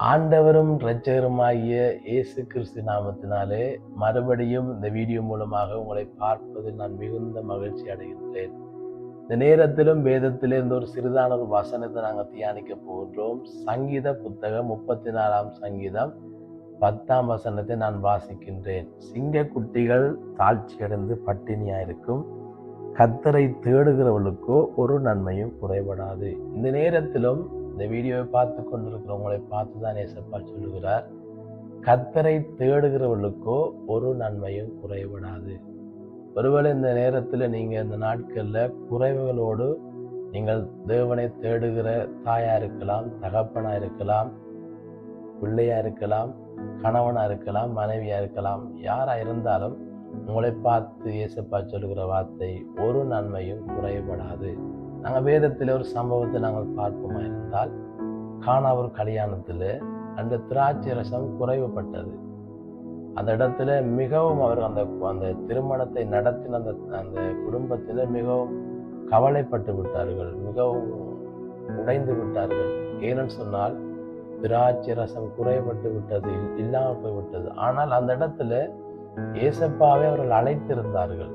ஆண்டவரும் இரட்சகருமாகிய இயேசு கிறிஸ்து நாமத்தினாலே மறுபடியும் இந்த வீடியோ மூலமாக உங்களை பார்ப்பதில் நான் மிகுந்த மகிழ்ச்சி அடைகின்றேன். இந்த நேரத்திலும் வேதத்திலிருந்து ஒரு சிறிதான ஒரு வசனத்தை நாங்கள் தியானிக்க போகின்றோம். சங்கீத புத்தகம் 34ஆம் சங்கீதம் 10ஆம் வசனத்தை நான் வாசிக்கின்றேன். சிங்க குட்டிகள் தாழ்ச்சியடைந்து பட்டினியாயிருக்கும், கர்த்தரை தேடுகிறவர்களுக்கோ ஒரு நன்மையும் குறைபடாது. இந்த நேரத்திலும் இந்த வீடியோவை பார்த்து கொண்டிருக்கிறவங்களை பார்த்து தான் ஏசப்பா சொல்லுகிறார், கர்த்தரை தேடுகிறவர்களுக்கோ ஒரு நன்மையும் குறைபடாது. ஒருவேளை இந்த நேரத்தில் நீங்கள் இந்த நாட்களில் குறைவுகளோடு நீங்கள் தேவனை தேடுகிற தாயா இருக்கலாம், தகப்பனா இருக்கலாம், பிள்ளையா இருக்கலாம், கணவனா இருக்கலாம், மனைவியா இருக்கலாம், யாரா இருந்தாலும் உங்களை பார்த்து ஏசப்பா சொல்லுகிற வார்த்தை, ஒரு நன்மையும் குறைபடாது. நாங்கள் வேதத்தில் ஒரு சம்பவத்தை நாங்கள் பார்ப்போமா இருந்தால், கானா ஒரு கல்யாணத்தில் அந்த திராட்சை ரசம் குறைவுபட்டது. அந்த இடத்துல மிகவும் அவர் அந்த திருமணத்தை நடத்தின அந்த குடும்பத்தில் மிகவும் கவலைப்பட்டு விட்டார்கள், மிகவும் உடைந்து விட்டார்கள். ஏனென்று சொன்னால் திராட்சை ரசம் குறைபட்டு விட்டது, இல்லாமல் போய்விட்டது. ஆனால் அந்த இடத்துல ஏசப்பாவை அவர்கள் அழைத்திருந்தார்கள்.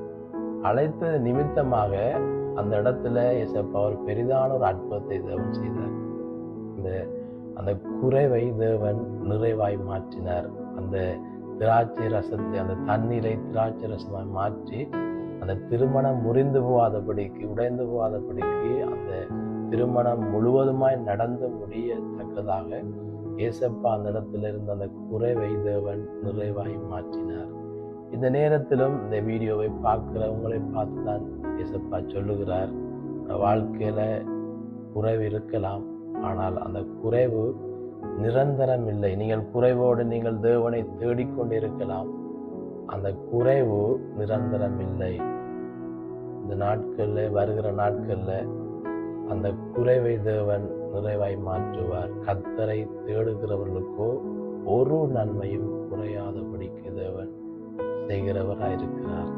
அழைத்தது நிமித்தமாக அந்த இடத்துல ஏசப்பா ஒரு பெரிதான ஒரு அற்புதத்தை தேவன் செய்தார். அந்த குறைவை தேவன் நிறைவாய் மாற்றினார். அந்த திராட்சை ரசத்தை, அந்த தண்ணீரை திராட்சை ரசமாய் மாற்றி அந்த திருமணம் முறிந்து போகாதபடிக்கு, உடைந்து போகாதபடிக்கு அந்த திருமணம் முழுவதுமாய் நடந்து முடியத்தக்கதாக ஏசப்பா அந்த இடத்துல இருந்த அந்த குறைவை தேவன் நிறைவாய் மாற்றினார். இந்த நேரத்திலும் இந்த வீடியோவை பார்க்கிற உங்களை பார்த்து தான் ஏசப்பா சொல்லுகிறார், வாழ்க்கையில குறைவு இருக்கலாம், ஆனால் அந்த குறைவு நிரந்தரம் இல்லை. நீங்கள் குறைவோடு நீங்கள் தேவனை தேடிக்கொண்டிருக்கலாம், அந்த குறைவு நிரந்தரம் இல்லை. இந்த நாட்கள்ல, வருகிற நாட்கள்ல அந்த குறைவை தேவன் நிறைவாய் மாற்றுவார். கர்த்தரை தேடுகிறவர்களுக்கோ ஒரு நன்மையும் குறையாதபடிக்கு தேவன் செய்கிறவராயிருக்கிறார்.